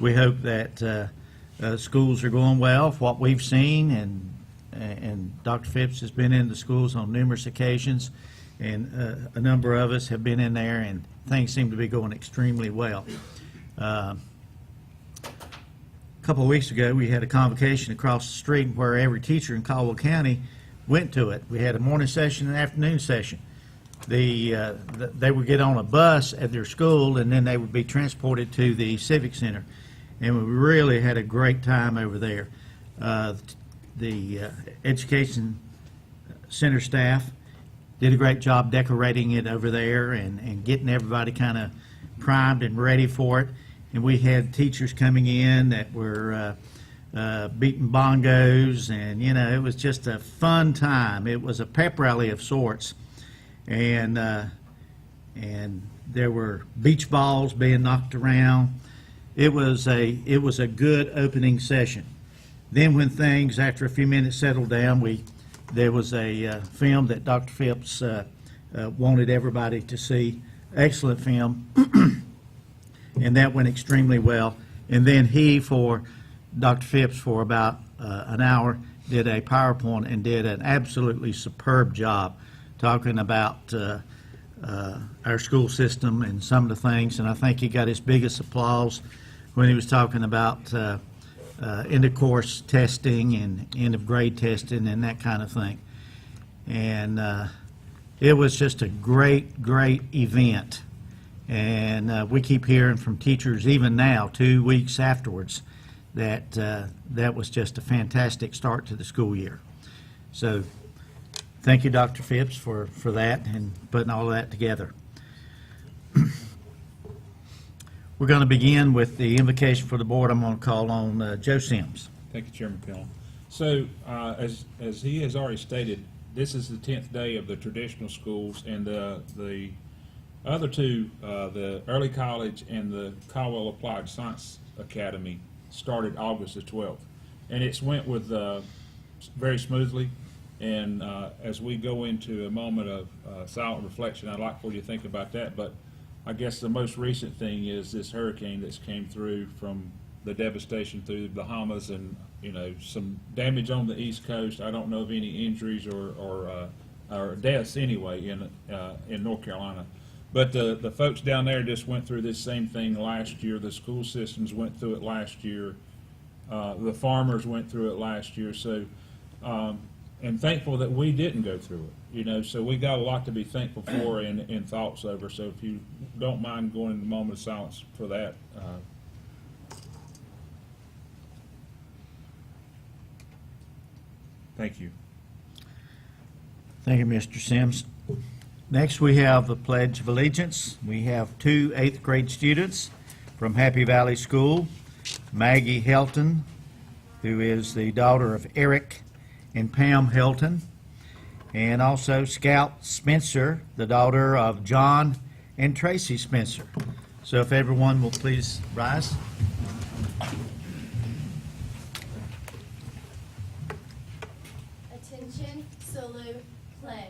we hope that schools are going well, what we've seen, and Dr. Phipps has been in the schools on numerous occasions, and a number of us have been in there, and things seem to be going extremely well. A couple of weeks ago, we had a convocation across the street where every teacher in Caldwell County went to it. We had a morning session and an afternoon session. They would get on a bus at their school, and then they would be transported to the Civic Center. And we really had a great time over there. The Education Center staff did a great job decorating it over there and getting everybody kind of primed and ready for it. And we had teachers coming in that were beating bongos, and it was just a fun time. It was a pep rally of sorts, and there were beach balls being knocked around. It was a good opening session. Then when things, after a few minutes, settled down, there was a film that Dr. Phipps wanted everybody to see. Excellent film. And that went extremely well. And then Dr. Phipps, for about an hour, did a PowerPoint and did an absolutely superb job talking about our school system and some of the things. And I think he got his biggest applause when he was talking about end-of-course testing and end-of-grade testing and that kind of thing. And it was just a great, great event. And we keep hearing from teachers, even now, 2 weeks afterwards, that that was just a fantastic start to the school year. So thank you, Dr. Phipps, for that and putting all of that together. We're going to begin with the invocation for the board. I'm going to call on Joe Sims. Thank you, Chairman Pillon. So as he has already stated, this is the 10th day of the traditional schools, and the other two, the early college and the Caldwell Applied Science Academy, started August the 12th. And it's went with very smoothly. And as we go into a moment of silent reflection, I'd like for you to think about that. But I guess the most recent thing is this hurricane that's came through, from the devastation through the Bahamas, and some damage on the East Coast. I don't know of any injuries or deaths anyway in North Carolina. But the folks down there just went through this same thing last year. The school systems went through it last year. The farmers went through it last year. So, and thankful that we didn't go through it. So we got a lot to be thankful for and thoughts over. So if you don't mind going into a moment of silence for that. Thank you. Thank you, Mr. Sims. Next, we have the Pledge of Allegiance. We have two 8th grade students from Happy Valley School, Maggie Helton, who is the daughter of Eric and Pam Helton, and also Scout Spencer, the daughter of John and Tracy Spencer. So if everyone will please rise. Attention, salute, pledge.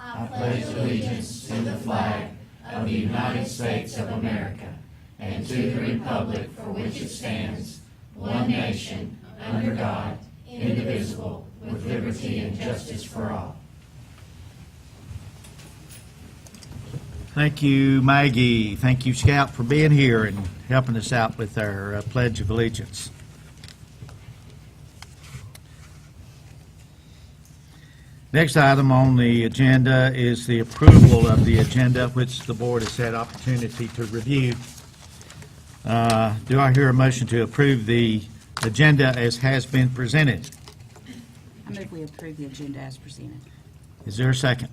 I pledge allegiance to the flag of the United States of America and to the republic for which it stands, one nation, under God, indivisible, with liberty and justice for all. Thank you, Maggie. Thank you, Scout, for being here and helping us out with our Pledge of Allegiance. Next item on the agenda is the approval of the agenda, which the board has had opportunity to review. Do I hear a motion to approve the agenda as has been presented? I move we approve the agenda as presented. Is there a second?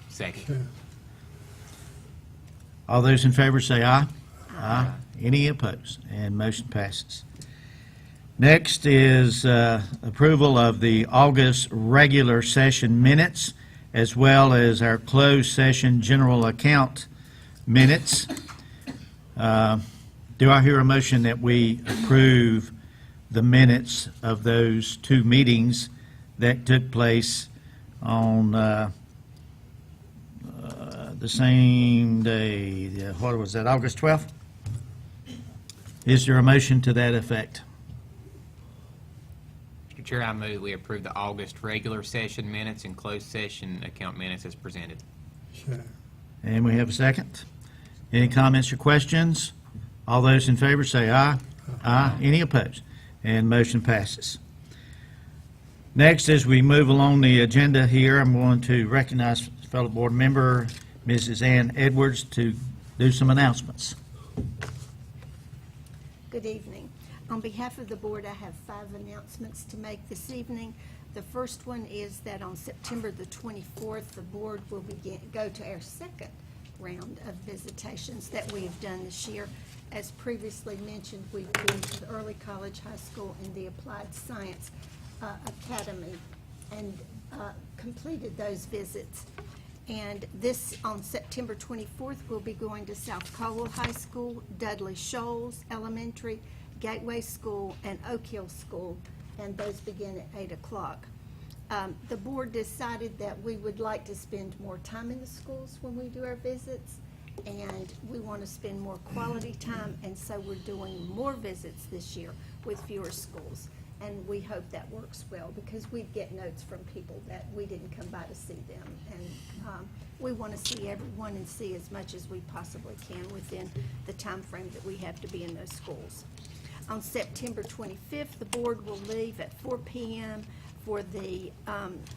Second. All those in favor say aye. Aye. Any opposed? And motion passes. Next is approval of the August regular session minutes, as well as our closed session general account minutes. Do I hear a motion that we approve the minutes of those two meetings that took place on the same day? What was that, August 12th? Is there a motion to that effect? Mr. Chair, I move we approve the August regular session minutes and closed session account minutes as presented. And we have a second. Any comments or questions? All those in favor say aye. Aye. Any opposed? And motion passes. Next, as we move along the agenda here, I'm going to recognize fellow board member Mrs. Ann Edwards to do some announcements. Good evening. On behalf of the board, I have 5 announcements to make this evening. The first one is that on September the 24th, the board will go to our second round of visitations that we have done this year. As previously mentioned, we've been to the Early College, High School, and the Applied Science Academy and completed those visits. And this, on September 24th, we'll be going to South Caldwell High School, Dudley Shoals Elementary, Gateway School, and Oak Hill School, and those begin at 8 o'clock. The board decided that we would like to spend more time in the schools when we do our visits, and we want to spend more quality time, and so we're doing more visits this year with fewer schools. And we hope that works well, because we get notes from people that we didn't come by to see them. And we want to see everyone and see as much as we possibly can within the time frame that we have to be in those schools. On September 25th, the board will leave at 4 p.m. for the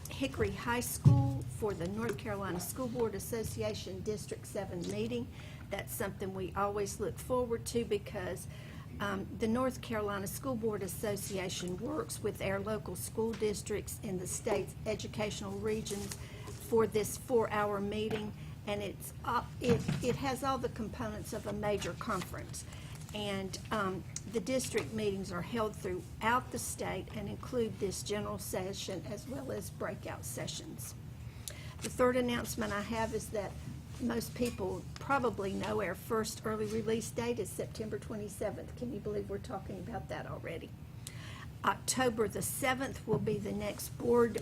Hickory High School for the North Carolina School Board Association District 7 meeting. That's something we always look forward to, because the North Carolina School Board Association works with our local school districts in the state's educational regions for this 4-hour meeting, and it has all the components of a major conference. And the district meetings are held throughout the state and include this general session as well as breakout sessions. The third announcement I have is that most people probably know our first early release date is September 27th. Can you believe we're talking about that already? October the 7th will be the next board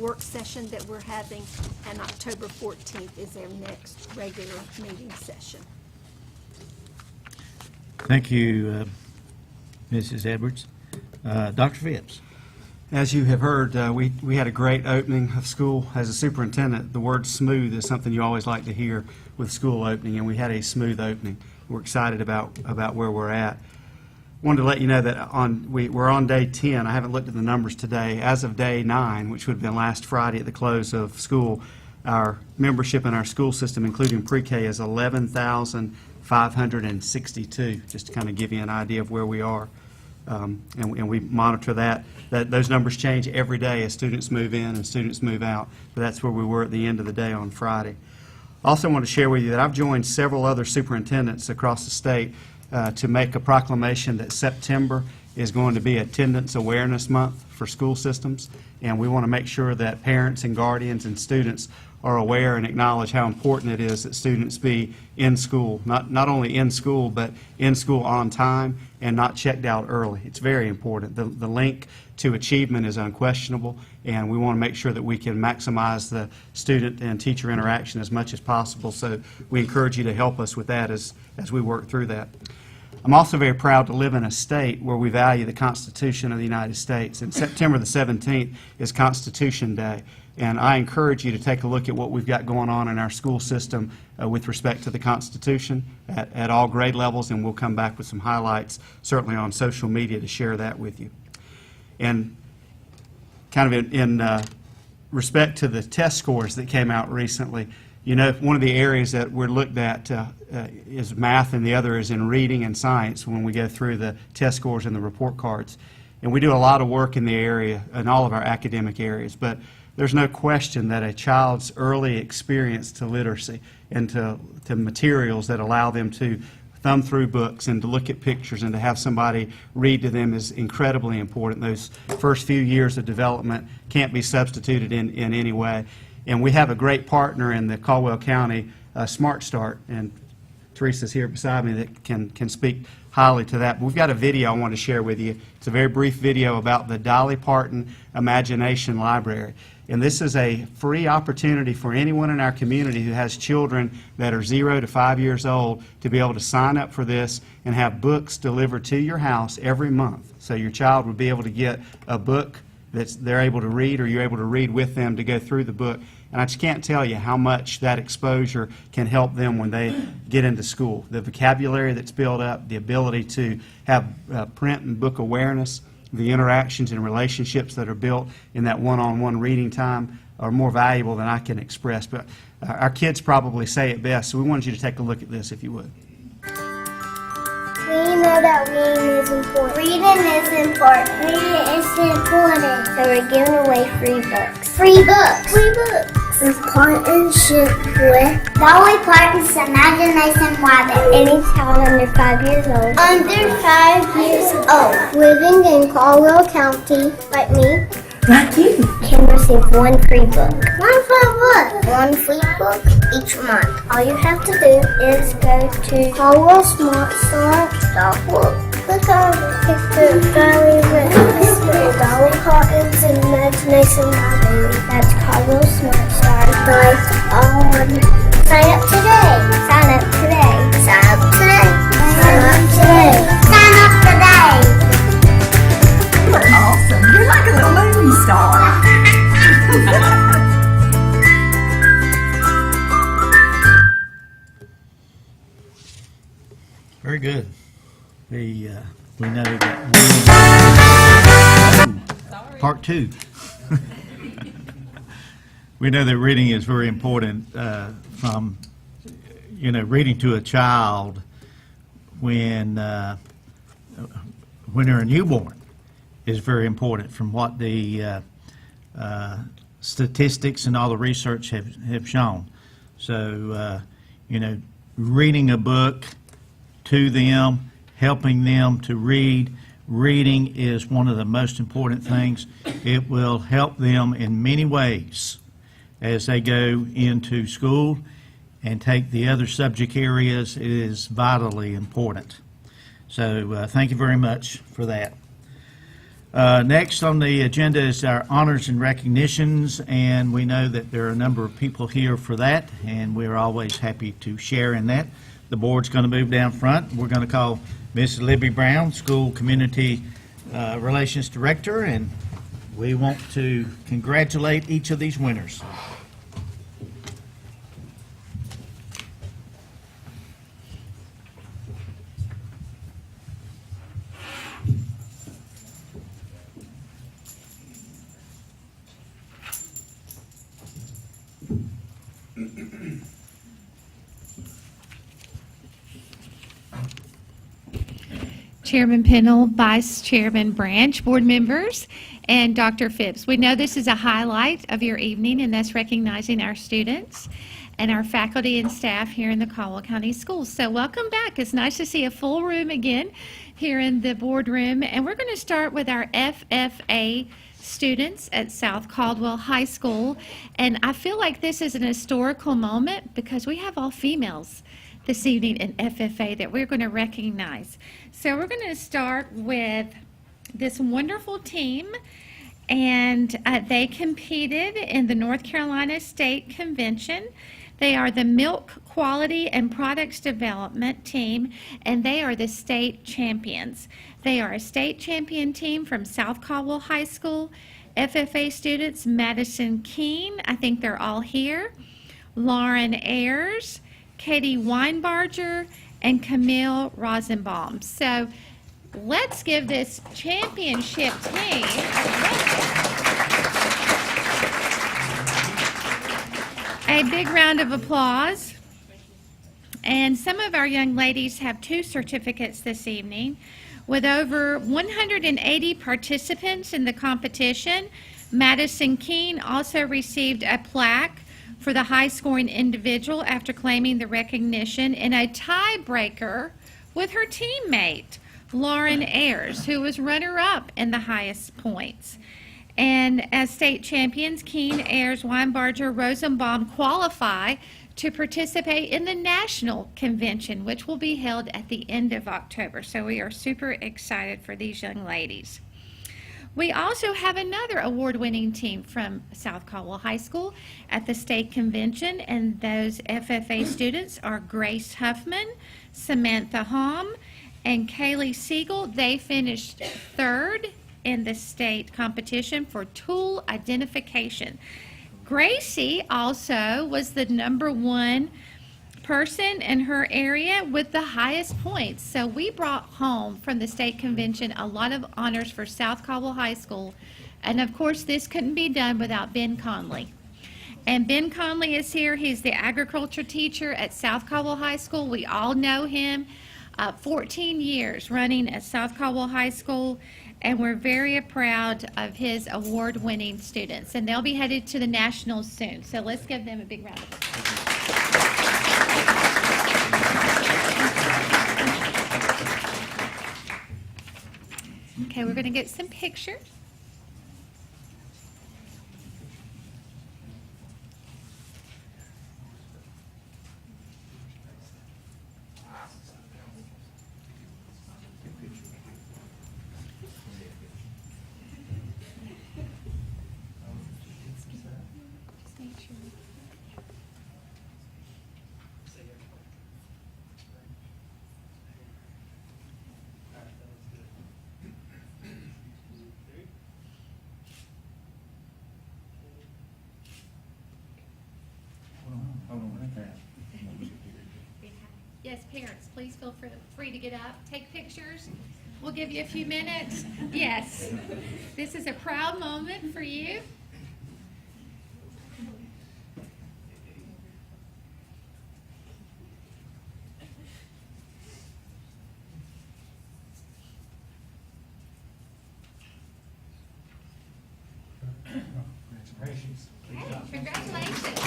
work session that we're having, and October 14th is our next regular meeting session. Thank you, Mrs. Edwards. Dr. Phipps. As you have heard, we had a great opening of school. As a superintendent, the word smooth is something you always like to hear with school opening, and we had a smooth opening. We're excited about where we're at. Wanted to let you know that we're on day 10. I haven't looked at the numbers today. As of day 9, which would have been last Friday at the close of school, our membership in our school system, including pre-K, is 11,562, just to kind of give you an idea of where we are. And we monitor that. Those numbers change every day as students move in and students move out. But that's where we were at the end of the day on Friday. Also want to share with you that I've joined several other superintendents across the state to make a proclamation that September is going to be Attendance Awareness Month for school systems. And we want to make sure that parents and guardians and students are aware and acknowledge how important it is that students be in school, not only in school, but in school on time and not checked out early. It's very important. The link to achievement is unquestionable, and we want to make sure that we can maximize the student and teacher interaction as much as possible. So we encourage you to help us with that as we work through that. I'm also very proud to live in a state where we value the Constitution of the United States. And September the 17th is Constitution Day. And I encourage you to take a look at what we've got going on in our school system with respect to the Constitution at all grade levels, and we'll come back with some highlights, certainly on social media, to share that with you. And kind of in respect to the test scores that came out recently, you know, one of the areas that we're looked at is math, and the other is in reading and science when we go through the test scores and the report cards. And we do a lot of work in the area, in all of our academic areas, but there's no question that a child's early experience to literacy and to materials that allow them to thumb through books and to look at pictures and to have somebody read to them is incredibly important. Those first few years of development can't be substituted in any way. And we have a great partner in the Caldwell County Smart Start, and Teresa's here beside me that can speak highly to that. But we've got a video I want to share with you. It's a very brief video about the Dolly Parton Imagination Library. And this is a free opportunity for anyone in our community who has children that are 0 to 5 years old to be able to sign up for this and have books delivered to your house every month. So your child would be able to get a book that they're able to read, or you're able to read with them to go through the book. And I just can't tell you how much that exposure can help them when they get into school. The vocabulary that's built up, the ability to have print and book awareness, the interactions and relationships that are built in that one-on-one reading time are more valuable than I can express. But our kids probably say it best, so we wanted you to take a look at this if you would. We know that reading is important. Reading is important. Reading is important. So we're giving away free books. Free books. Free books. With partnership with Dolly Parton's Imagination Water. Any child under 5 years old. Under 5 years old. Living in Caldwell County, like me. Like you. Can receive one free book. One free book. One free book each month. All you have to do is go to CaldwellSmartStart.org. Click on the picture of Dolly with Dolly Parton's Imagination Library. That's Caldwell Smart Start. Sign up today. Sign up today. Sign up today. Sign up today. Sign up today. You're awesome. You're like a little movie star. Very good. We know that part two. We know that reading is very important, from, reading to a child when they're a newborn is very important, from what the statistics and all the research have shown. So, reading a book to them, helping them to read. Reading is one of the most important things. It will help them in many ways as they go into school and take the other subject areas. It is vitally important. So thank you very much for that. Next on the agenda is our honors and recognitions, and we know that there are a number of people here for that, and we're always happy to share in that. The board's going to move down front. We're going to call Ms. Libby Brown, School Community Relations Director, and we want to congratulate each of these winners. Chairman Pennell, Vice Chairman Branch, board members, and Dr. Phipps. We know this is a highlight of your evening, and that's recognizing our students and our faculty and staff here in the Caldwell County Schools. So welcome back. It's nice to see a full room again here in the boardroom. And we're going to start with our FFA students at South Caldwell High School. And I feel like this is an historical moment because we have all females this evening in FFA that we're going to recognize. So we're going to start with this wonderful team, and they competed in the North Carolina State Convention. They are the Milk Quality and Products Development team, and they are the state champions. They are a state champion team from South Caldwell High School. FFA students, Madison Keene, I think they're all here, Lauren Ayers, Katie Weinbarger, and Camille Rosenbaum. So let's give this championship team a big round of applause. And some of our young ladies have 2 certificates this evening. With over 180 participants in the competition, Madison Keene also received a plaque for the high-scoring individual after claiming the recognition in a tiebreaker with her teammate, Lauren Ayers, who was runner-up in the highest points. And as state champions, Keene, Ayers, Weinbarger, Rosenbaum qualify to participate in the national convention, which will be held at the end of October. So we are super excited for these young ladies. We also have another award-winning team from South Caldwell High School at the state convention, and those FFA students are Grace Huffman, Samantha Hom, and Kaylee Siegel. They finished third in the state competition for tool identification. Gracie also was the #1 person in her area with the highest points. So we brought home from the state convention a lot of honors for South Caldwell High School. And of course, this couldn't be done without Ben Conley. And Ben Conley is here. He's the agriculture teacher at South Caldwell High School. We all know him. 14 years running at South Caldwell High School. And we're very proud of his award-winning students. And they'll be headed to the Nationals soon. So let's give them a big round of applause. Okay, we're going to get some pictures. Just make sure. Yes, parents, please feel free to get up, take pictures. We'll give you a few minutes. Yes, this is a proud moment for you. Congratulations. Hey, congratulations.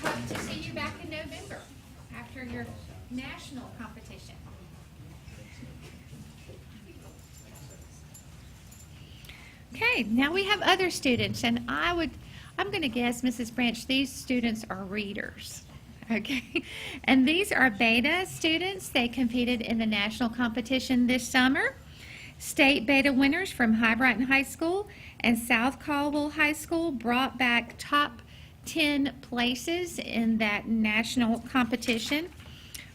Hope to see you back in November after your national competition. Okay, now we have other students, and I'm going to guess, Mrs. Branch, these students are readers. Okay, and these are beta students. They competed in the national competition this summer. State beta winners from High Brighton High School and South Caldwell High School brought back top 10 places in that national competition.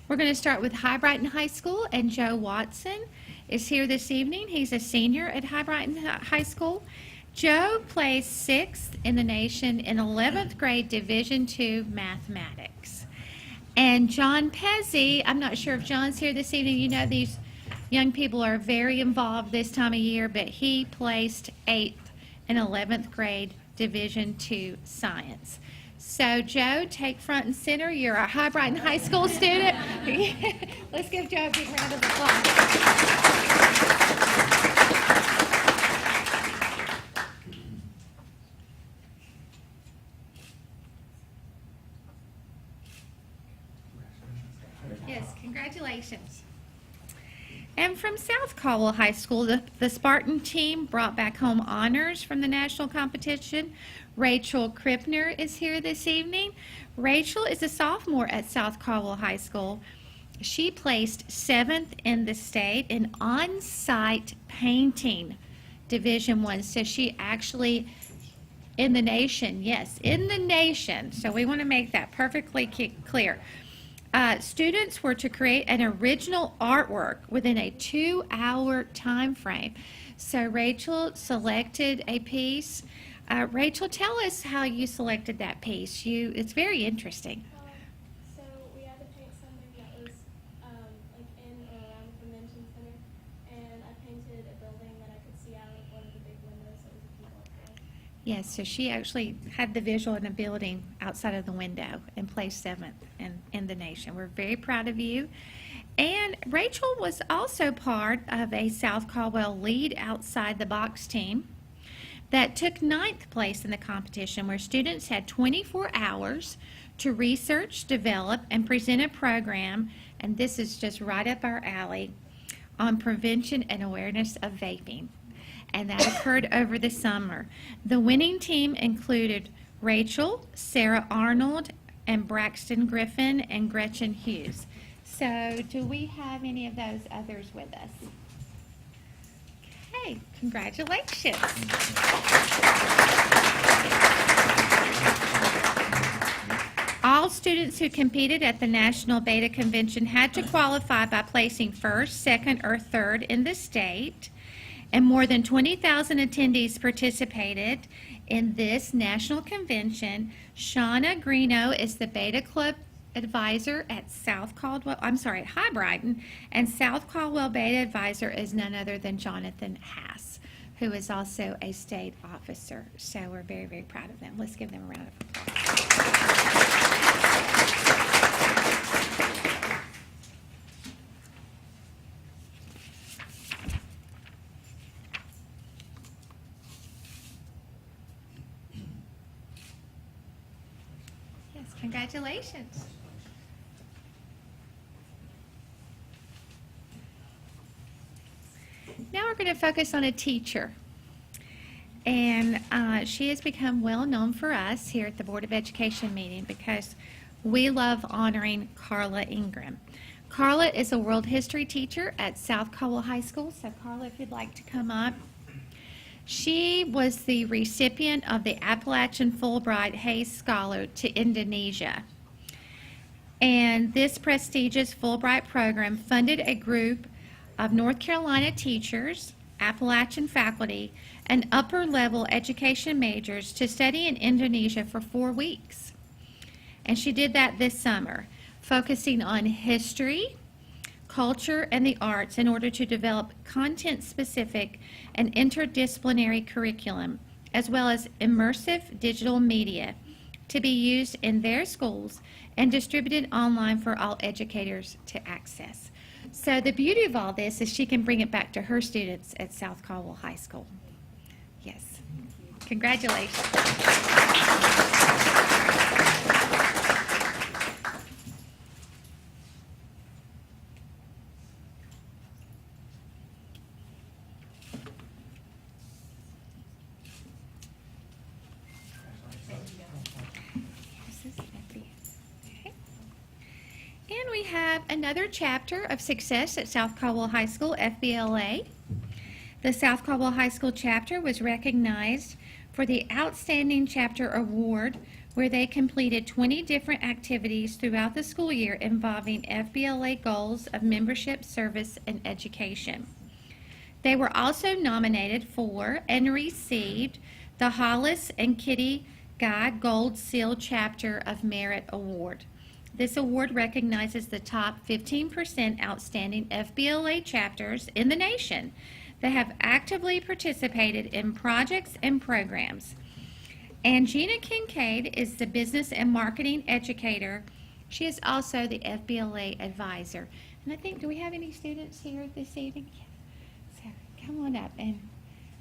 We're going to start with High Brighton High School, and Joe Watson is here this evening. He's a senior at High Brighton High School. Joe placed 6th in the nation in 11th grade Division II mathematics. And John Pezzi, I'm not sure if John's here this evening. You know, these young people are very involved this time of year, but he placed 8th in 11th grade Division II science. So, Joe, take front and center. You're a High Brighton High School student. Let's give Joe a big round of applause. Yes, congratulations. And from South Caldwell High School, the Spartan team brought back home honors from the national competition. Rachel Krippner is here this evening. Rachel is a sophomore at South Caldwell High School. She placed 7th in the state in on-site painting Division I. So she actually, in the nation, yes, in the nation. So we want to make that perfectly clear. Students were to create an original artwork within a 2-hour time frame. So Rachel selected a piece. Rachel, tell us how you selected that piece. It's very interesting. So we had to paint something that was like in or around the convention center, and I painted a building that I could see out of one of the big windows that was a keyboard there. Yes, so she actually had the visual in a building outside of the window and placed 7th in the nation. We're very proud of you. And Rachel was also part of a South Caldwell lead outside the box team that took 9th place in the competition, where students had 24 hours to research, develop, and present a program, and this is just right up our alley, on prevention and awareness of vaping. And that occurred over the summer. The winning team included Rachel, Sarah Arnold, and Braxton Griffin, and Gretchen Hughes. So do we have any of those others with us? Okay, congratulations. All students who competed at the National Beta Convention had to qualify by placing first, second, or third in the state, and more than 20,000 attendees participated in this national convention. Shauna Greeno is the Beta Club advisor at High Brighton, and South Caldwell Beta advisor is none other than Jonathan Hass, who is also a state officer. So we're very, very proud of them. Let's give them a round of applause. Yes, congratulations. Now we're going to focus on a teacher. And she has become well known for us here at the Board of Education meeting because we love honoring Carla Ingram. Carla is a world history teacher at South Caldwell High School. So Carla, if you'd like to come up. She was the recipient of the Appalachian Fulbright Hayes Scholar to Indonesia. And this prestigious Fulbright program funded a group of North Carolina teachers, Appalachian faculty, and upper-level education majors to study in Indonesia for 4 weeks. And she did that this summer, focusing on history, culture, and the arts in order to develop content-specific and interdisciplinary curriculum, as well as immersive digital media to be used in their schools and distributed online for all educators to access. So the beauty of all this is she can bring it back to her students at South Caldwell High School. Yes. Congratulations. And we have another chapter of success at South Caldwell High School, FBLA. The South Caldwell High School chapter was recognized for the Outstanding Chapter Award, where they completed 20 different activities throughout the school year involving FBLA goals of membership, service, and education. They were also nominated for and received the Hollis and Kitty Guy Gold Seal Chapter of Merit Award. This award recognizes the top 15% outstanding FBLA chapters in the nation that have actively participated in projects and programs. And Gina Kincaid is the business and marketing educator. She is also the FBLA advisor. And I think, do we have any students here this evening? So come on up, and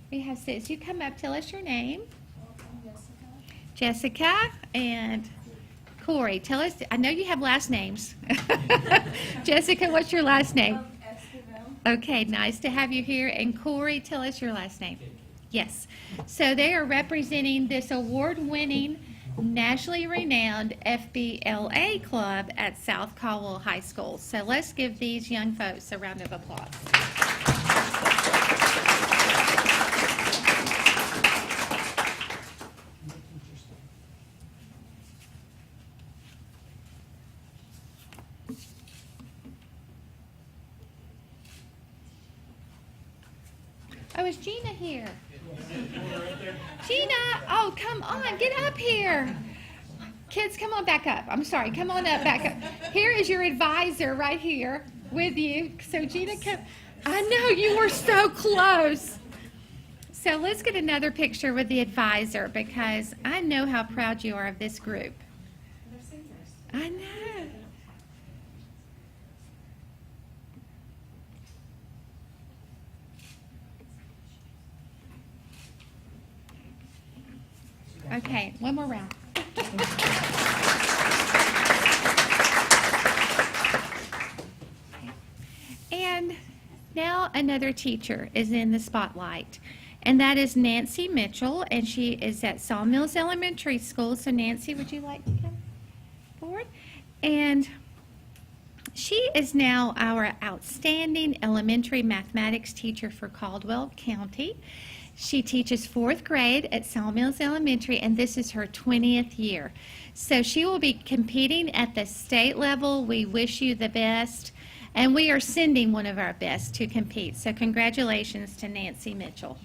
we have students. You come up, tell us your name. Jessica and Corey, tell us, I know you have last names. Jessica, what's your last name? Okay, nice to have you here. And Corey, tell us your last name. Yes. So they are representing this award-winning, nationally renowned FBLA club at South Caldwell High School. So let's give these young folks a round of applause. Oh, is Gina here? Gina, oh, come on, get up here. Kids, come on back up. I'm sorry, come on up, back up. Here is your advisor right here with you. So Gina, come. I know, you were so close. So let's get another picture with the advisor because I know how proud you are of this group. I know. Okay, one more round. And now another teacher is in the spotlight, and that is Nancy Mitchell, and she is at Sawmills Elementary School. So Nancy, would you like to come forward? And She is now our outstanding elementary mathematics teacher for Caldwell County. She teaches fourth grade at Sawmills Elementary, and this is her 20th year. So she will be competing at the state level. We wish you the best, and we are sending one of our best to compete. So congratulations to Nancy Mitchell.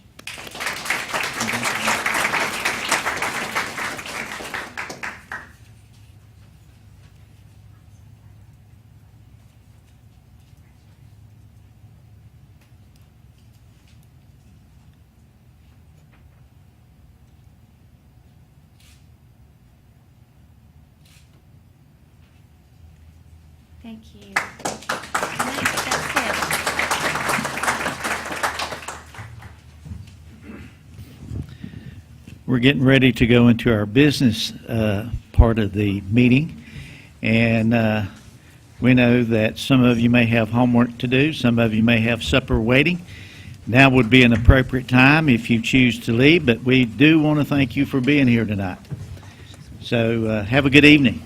Thank you. That's it. We're getting ready to go into our business part of the meeting, and we know that some of you may have homework to do, some of you may have supper waiting. Now would be an appropriate time if you choose to leave, but we do want to thank you for being here tonight. So have a good evening.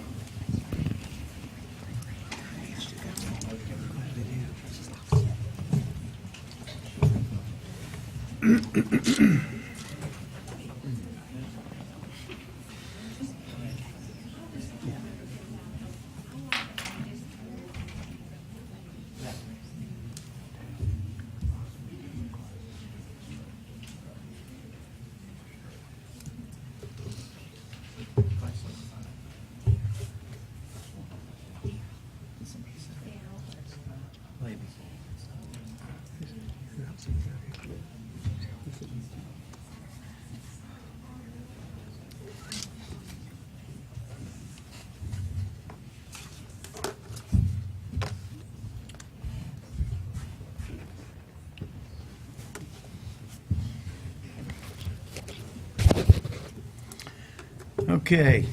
Okay.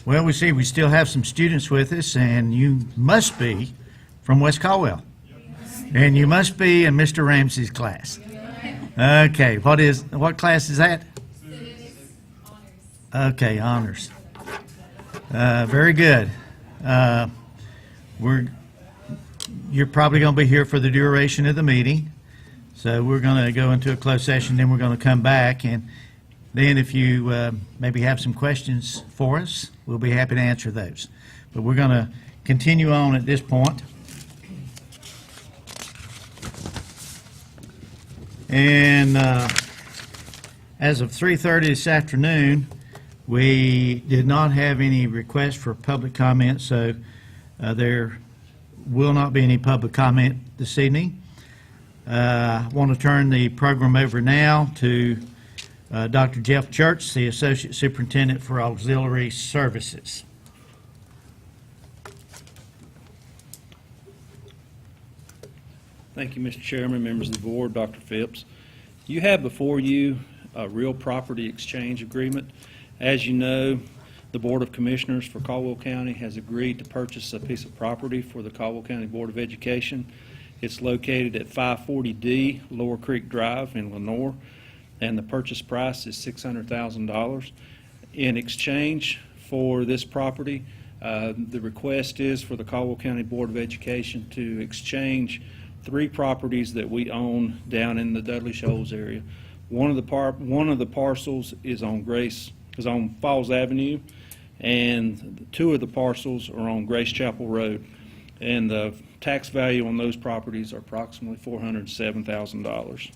Well, we see we still have some students with us, and you must be from West Caldwell. And you must be in Mr. Ramsey's class. Okay. What class is that? Okay, honors. Very good. You're probably going to be here for the duration of the meeting. So we're going to go into a closed session, then we're going to come back, and then if you maybe have some questions for us, we'll be happy to answer those. But we're going to continue on at this point. And as of 3:30 this afternoon, we did not have any requests for public comment, so there will not be any public comment this evening. I want to turn the program over now to Dr. Jeff Church, the Associate Superintendent for Auxiliary Services. Thank you, Mr. Chairman, members of the board, Dr. Phipps. You have before you a real property exchange agreement. As you know, the Board of Commissioners for Caldwell County has agreed to purchase a piece of property for the Caldwell County Board of Education. It's located at 540D Lower Creek Drive in Lenoir, and the purchase price is $600,000. In exchange for this property, the request is for the Caldwell County Board of Education to exchange 3 properties that we own down in the Dudley Shoals area. One of the parcels is on Falls Avenue, and 2 of the parcels are on Grace Chapel Road. And the tax value on those properties are approximately $407,000.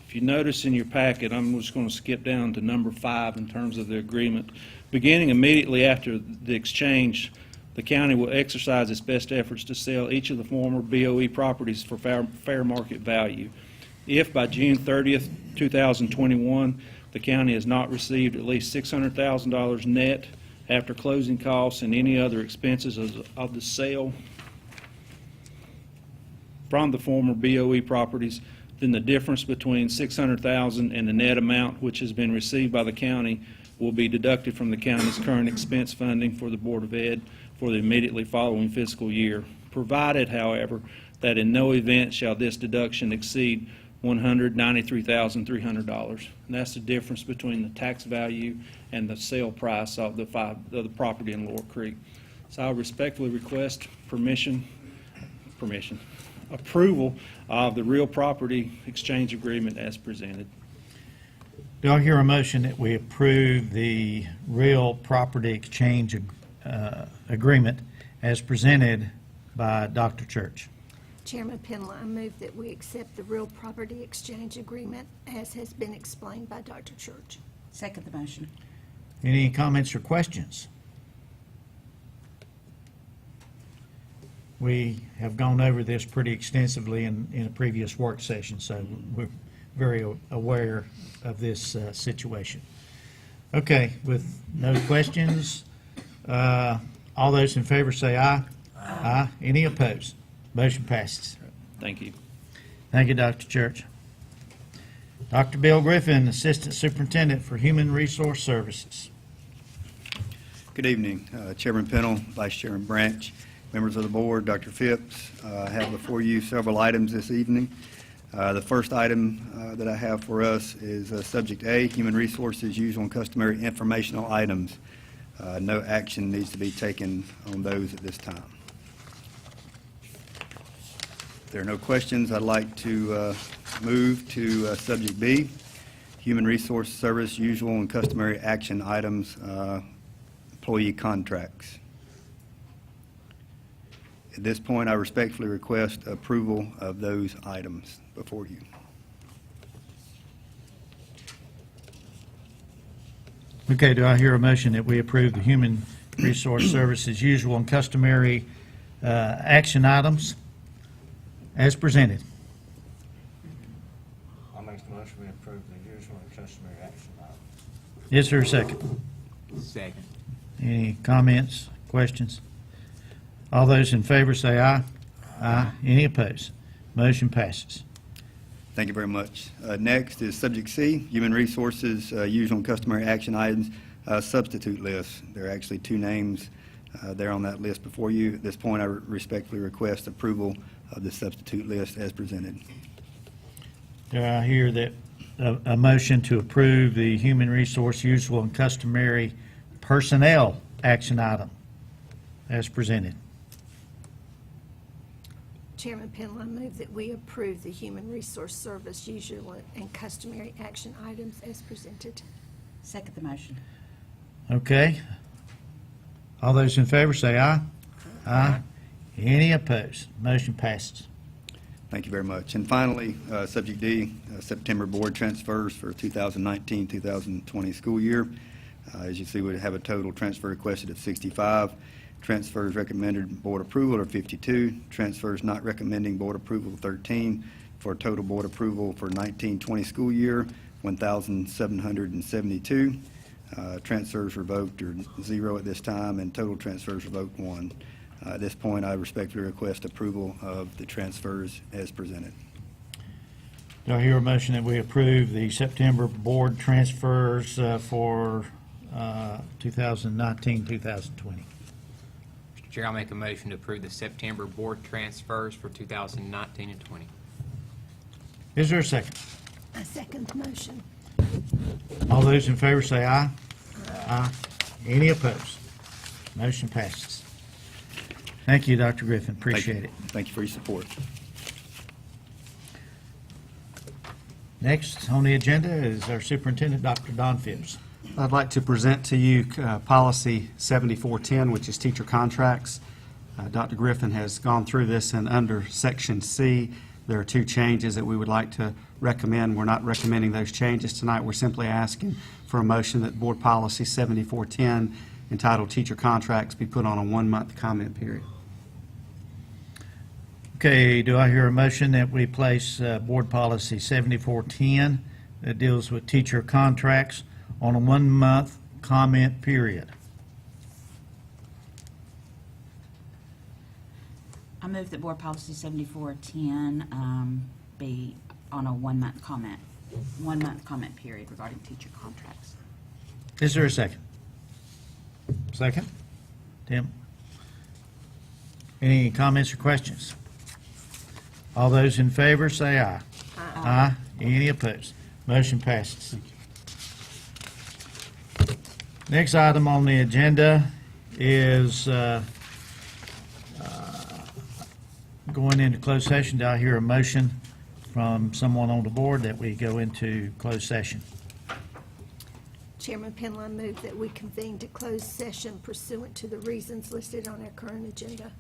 If you notice in your packet, I'm just going to skip down to number 5 in terms of the agreement. Beginning immediately after the exchange, the county will exercise its best efforts to sell each of the former BOE properties for fair market value. If by June 30th, 2021, the county has not received at least $600,000 net after closing costs and any other expenses of the sale from the former BOE properties, then the difference between $600,000 and the net amount which has been received by the county will be deducted from the county's current expense funding for the Board of Ed for the immediately following fiscal year, provided, however, that in no event shall this deduction exceed $193,300. And that's the difference between the tax value and the sale price of the property in Lower Creek. So I respectfully request approval of the real property exchange agreement as presented. Do I hear a motion that we approve the real property exchange agreement as presented by Dr. Church? Chairman Penland, I move that we accept the real property exchange agreement as has been explained by Dr. Church. Second the motion. Any comments or questions? We have gone over this pretty extensively in a previous work session, so we're very aware of this situation. Okay, with no questions, all those in favor say aye. Aye. Any opposed? Motion passes. Thank you. Thank you, Dr. Church. Dr. Bill Griffin, Assistant Superintendent for Human Resource Services. Good evening, Chairman Pennell, Vice Chairman Branch, members of the board, Dr. Phipps. I have before you several items this evening. The first item that I have for us is Subject A, Human Resources Usual and Customary Informational Items. No action needs to be taken on those at this time. If there are no questions, I'd like to move to Subject B, Human Resource Service Usual and Customary Action Items, Employee Contracts. At this point, I respectfully request approval of those items before you. Okay, do I hear a motion that we approve the Human Resource Services Usual and Customary action items as presented? I'll make the motion we approve the usual and customary action items. Is there a second? Second. Any comments, questions? All those in favor say aye. Aye. Any opposed? Motion passes. Thank you very much. Next is Subject C, Human Resources Usual and Customary Action Items Substitute List. There are actually two names there on that list before you. At this point, I respectfully request approval of the substitute list as presented. Do I hear that a motion to approve the Human Resource Usual and Customary Personnel action item as presented? Chairman Penland, I move that we approve the Human Resource Service usual and customary action items as presented. Second the motion. Okay. All those in favor say aye. Aye. Any opposed? Motion passes. Thank you very much. And finally, Subject D, September board transfers for 2019-2020 school year. As you see, we have a total transfer requested of 65. Transfers recommended board approval are 52. Transfers not recommending board approval 13. For a total board approval for 19-20 school year, 1,772. Transfers revoked are 0 at this time, and total transfers revoked 1. At this point, I respectfully request approval of the transfers as presented. Do I hear a motion that we approve the September board transfers for 2019-2020? Mr. Chair, I'll make a motion to approve the September board transfers for 2019 and 20. Is there a second? I second the motion. All those in favor say aye. Aye. Any opposed? Motion passes. Thank you, Dr. Griffin. Appreciate it. Thank you for your support. Next on the agenda is our superintendent, Dr. Don Phipps. I'd like to present to you Policy 7410, which is teacher contracts. Dr. Griffin has gone through this, and under Section C, there are two changes that we would like to recommend. We're not recommending those changes tonight. We're simply asking for a motion that Board Policy 7410, entitled Teacher Contracts, be put on a 1-month comment period. Okay, do I hear a motion that we place Board Policy 7410 that deals with teacher contracts on a 1-month comment period? I move that Board Policy 7410 be on a 1-month comment period regarding teacher contracts. Is there a second? Second? Tim? Any comments or questions? All those in favor say aye. Aye. Any opposed? Motion passes. Next item on the agenda is going into closed session, do I hear a motion from someone on the board that we go into closed session? Chairman Penland, I move that we convene to closed session pursuant to the reasons listed on our current agenda.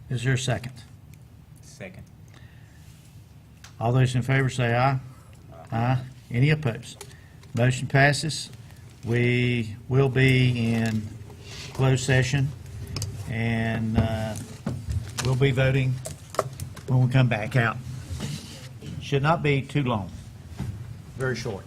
Is there a second? Second. All those in favor say aye. Aye. Any opposed? Motion passes. We will be in closed session, and we'll be voting when we come back out. Should not be too long, very short.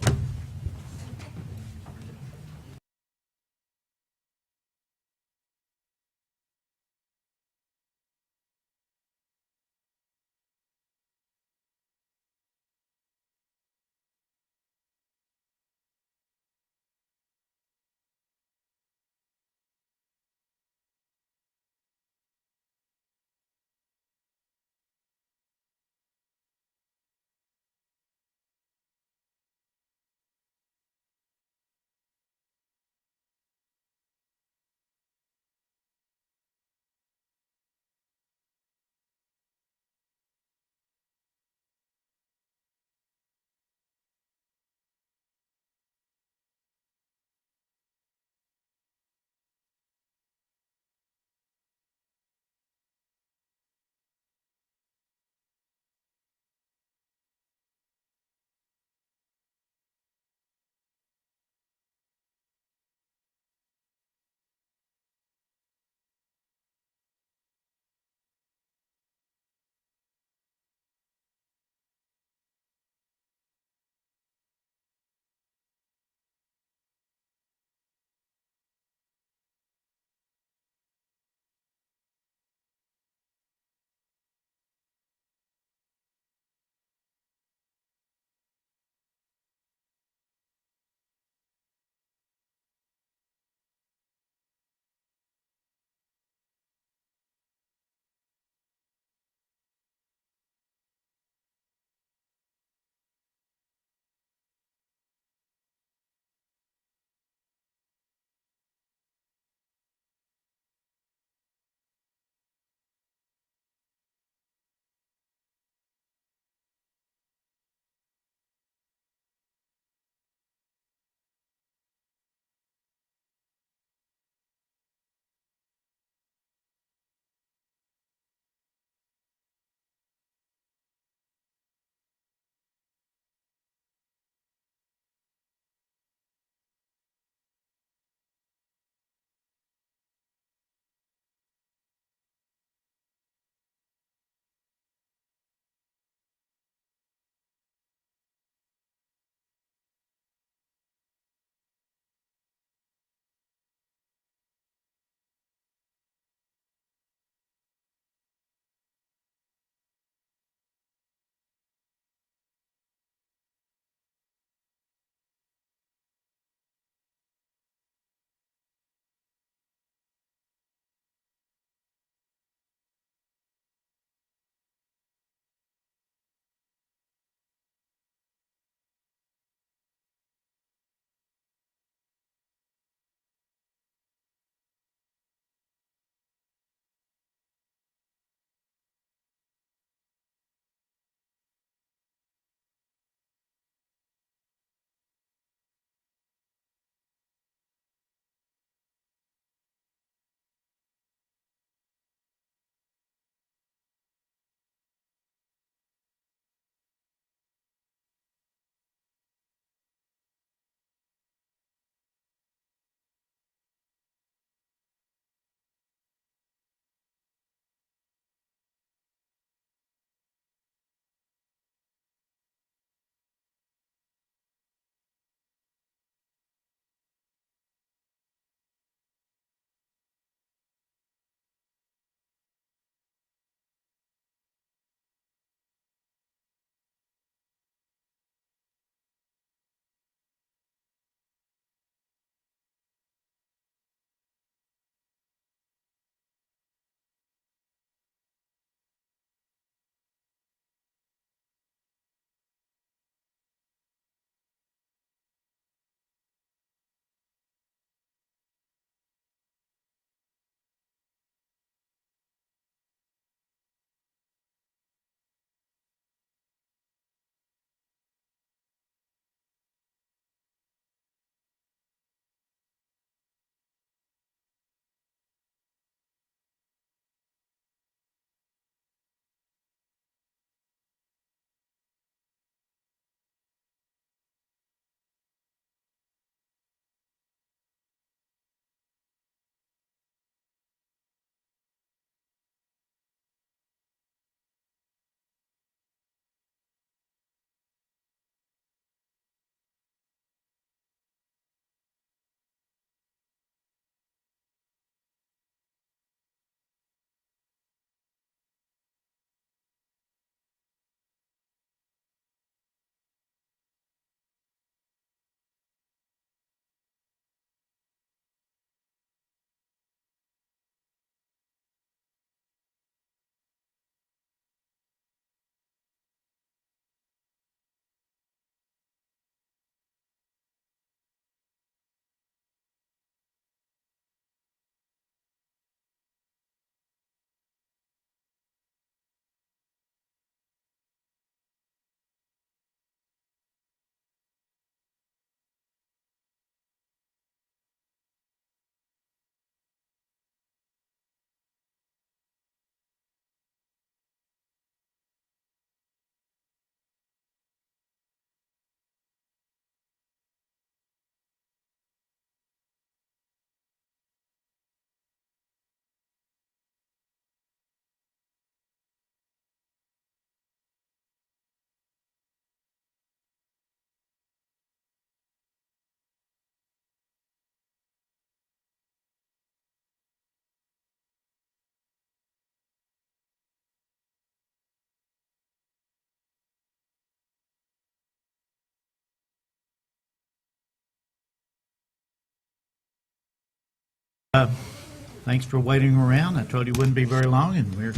Thanks for waiting around. I told you it wouldn't be very long, and we're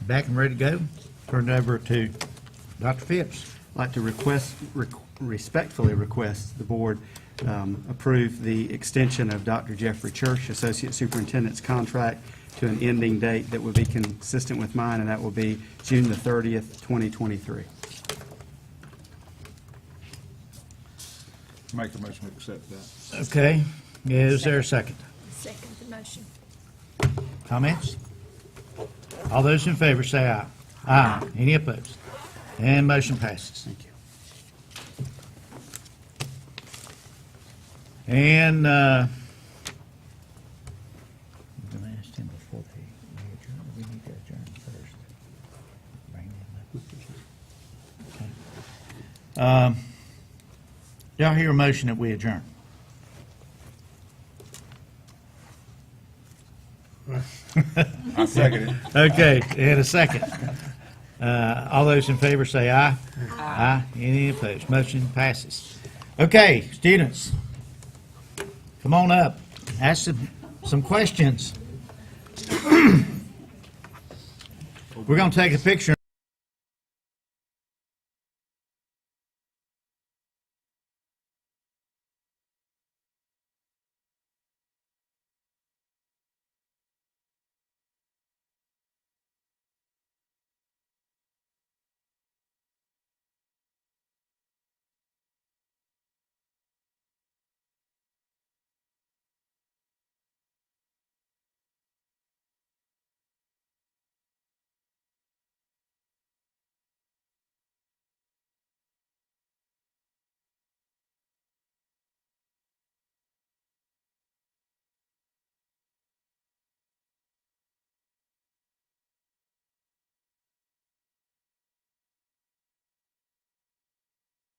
back and ready to go. Turn it over to Dr. Phipps. I'd like to respectfully request the board approve the extension of Dr. Jeffrey Church, Associate Superintendent's contract, to an ending date that would be consistent with mine, and that will be June the 30th, 2023. Make a motion to accept that. Okay, is there a second? Second the motion. Comments? All those in favor say aye. Aye. Any opposed? And motion passes. Thank you. And, I'm going to ask him before we adjourn. We need to adjourn first. Bring him up. Okay. Y'all hear a motion that we adjourn? I second it. Okay, and a second. All those in favor say aye. Aye. Any opposed? Motion passes. Okay, students, come on up. Ask some questions. We're going to take a picture.